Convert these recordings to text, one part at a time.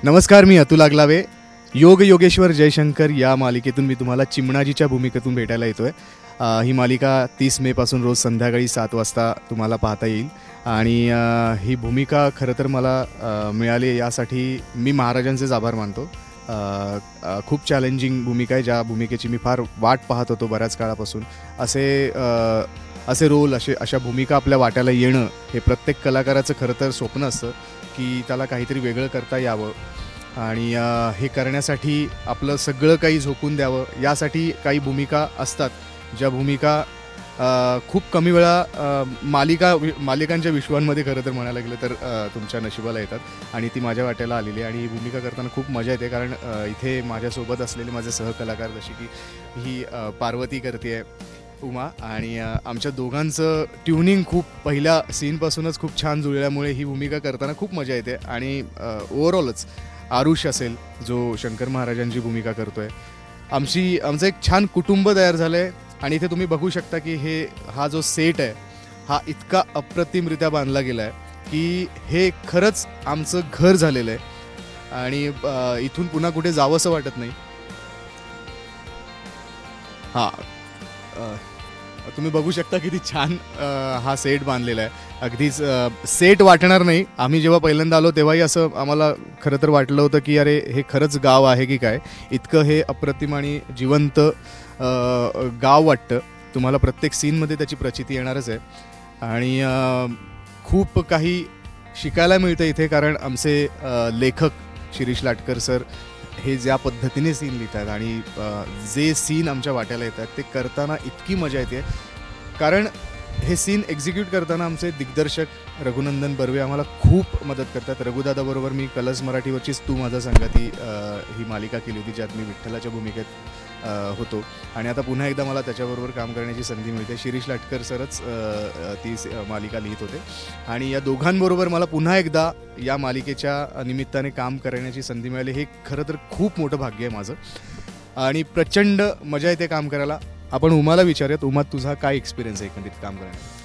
नमस्कार, मी अतुल आगलावे. योग योगेश्वर जयशंकर या मालिकेतून मी तुम्हाला चिमणाजीच्या भूमिकेतून भेटायला येतोय. ही मालिका 30 मे पासून रोज संध्याकाळी 7 वाजता तुम्हाला पाहता येईल. आणि ही भूमिका खरं तर मला मिळाली यासाठी मी महाराजांचेच आभार मानतो. खूप चॅलेंजिंग भूमिका आहे, ज्या भूमिकेची मी फार वाट पाहत होतो बऱ्याच काळापासून. असे रोल, अशा भूमिका आपल्या वाट्याला येणं हे प्रत्येक कलाकाराचं खरं तर स्वप्न असतं की त्याला काहीतरी वेगळं करता यावं आणि हे करण्यासाठी आपलं सगळं काही झोकून द्यावं. यासाठी काही भूमिका असतात, ज्या भूमिका खूप कमी वेळा मालिकांच्या विश्वांमध्ये खरं तर म्हणायला गेलं तर तुमच्या नशिबाला येतात आणि ती माझ्या वाट्याला आलेली आहे. आणि ही भूमिका करताना खूप मजा येते, कारण इथे माझ्यासोबत असलेले माझे सहकलाकार जशी की ही पार्वती करते आहे, उमा, आणि आमच्या दोघांचं ट्युनिंग खूप पहिल्या सीनपासूनच खूप छान जुळल्यामुळे ही भूमिका करताना खूप मजा येते. आणि ओव्हरऑलच आरुष असेल, जो शंकर महाराजांची भूमिका करतो आहे, आमचं एक छान कुटुंब तयार झालं आहे. आणि इथे तुम्ही बघू शकता की हा जो सेट आहे हा इतका अप्रतिमरित्या बांधला गेला आहे की हे खरंच आमचं घर झालेलं आहे आणि इथून पुन्हा कुठे जावंसं वाटत नाही. तुम्ही बघू शकता किती छान हा सेट बांधलेला आहे. अगदीच सेट वाटणार नाही. आम्ही जेव्हा पहिल्यांदा आलो तेव्हाही असं आम्हाला खरं तर वाटलं होतं की अरे हे खरंच गाव आहे की काय. इतकं हे अप्रतिम आणि जिवंत गाव वाटतं. तुम्हाला प्रत्येक सीनमध्ये त्याची प्रचिती येणारच आहे. आणि खूप काही शिकायला मिळतं इथे, कारण आमचे लेखक शिरीष लाटकर सर हे ज्या पद्धतीने सीन लिहितात आणि जे सीन आमच्या वाट्याला येतात ते करताना इतकी मजा येते, कारण हे सीन एक्झिक्यूट करताना आमचे दिग्दर्शक रघुनंदन बर्वे आम्हाला खूप मदत करतात. रघुदादाबरोबर मी कलर्स मराठीवरचीच तू माझा संगाती ही मालिका केली होती, ज्यात मी विठ्ठलाच्या भूमिकेत होतो. आणि आता पुन्हा एकदा मला त्याच्याबरोबर काम करण्याची संधी मिळते. शिरीष लाटकर सरच ती मालिका लिहित होते आणि या दोघांबरोबर मला पुन्हा एकदा या मालिकेच्या निमित्ताने काम करण्याची संधी मिळाली. हे खरं तर खूप मोठं भाग्य आहे माझं आणि प्रचंड मजा येते काम करायला. आपण उमाला विचारूयात. उमा, तुझा काय एक्सपिरियन्स आहे एकंदरीत काम करण्याचा?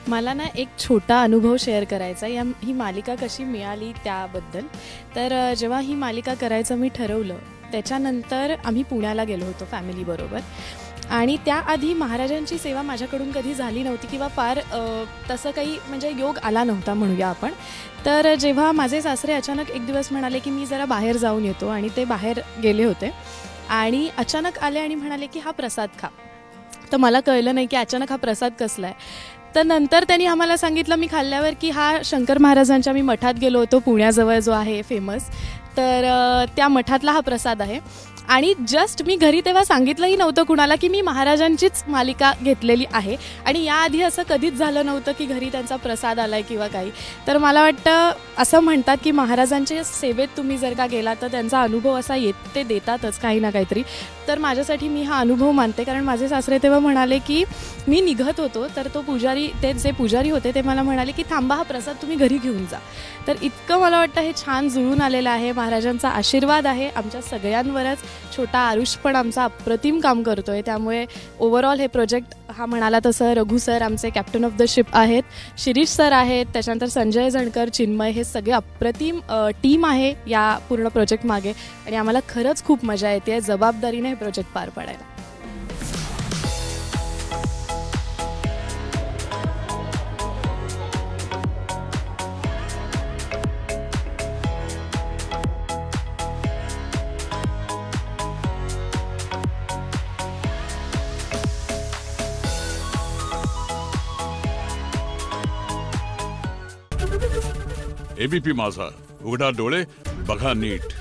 मला ना एक छोटा अनुभव शेअर करायचा आहे ही मालिका कशी मिळाली त्याबद्दल. तर जेव्हा ही मालिका करायचं मी ठरवलं त्याच्यानंतर आम्ही पुण्याला गेलो होतो फॅमिलीबरोबर. आणि त्याआधी महाराजांची सेवा माझ्याकडून कधी झाली नव्हती किंवा फार तसं काही म्हणजे योग आला नव्हता म्हणूया आपण. तर जेव्हा माझे सासरे अचानक एक दिवस म्हणाले की मी जरा बाहेर जाऊन येतो, आणि ते बाहेर गेले होते आणि अचानक आले आणि म्हणाले की हा प्रसाद खा. तर मला कळलं नाही की अचानक हा प्रसाद कसला आहे. तर नंतर त्यांनी आम्हाला सांगितलं मी खाल्ल्यावर की हा शंकर महाराजांच्या मी मठात गेलो होतो पुण्याजवळ जो आहे फेमस, तर त्या मठातला हा प्रसाद आहे. आणि जस्ट मी घरी तेव्हा सांगितलंही नव्हतं कुणाला की मी महाराजांचीच मालिका घेतलेली आहे. आणि याआधी असं कधीच झालं नव्हतं की घरी त्यांचा प्रसाद आला आहे किंवा काही. तर मला वाटतं असं म्हणतात की महाराजांच्या सेवेत तुम्ही जर का गेला तर त्यांचा अनुभव असा ते देतातच काही ना काहीतरी. तर माझ्यासाठी मी हा अनुभव मानते, कारण माझे सासरे तेव्हा म्हणाले की मी निघत होतो तर ते जे पुजारी होते ते मला म्हणाले की थांबा, हा प्रसाद तुम्ही घरी घेऊन जा. तर इतकं मला वाटतं हे छान जुळून आलेलं आहे. महाराजांचा आशीर्वाद आहे आमच्या सगळ्यांवरच. छोटा आरुष पण आमचा अप्रतिम काम करतोय. त्यामुळे ओव्हरऑल हे प्रोजेक्ट हा म्हणाला तसं रघु सर आमचे कॅप्टन ऑफ द शिप आहेत, शिरीष सर आहेत, त्याच्यानंतर संजय झणकर, चिन्मय, हे सगळे अप्रतिम टीम आहे या पूर्ण प्रोजेक्ट मागे. आणि आम्हाला खरंच खूप मजा येते जबाबदारीने हे प्रोजेक्ट पार पाडायला. एबीपी माझा, उघडा डोळे बघा नीट.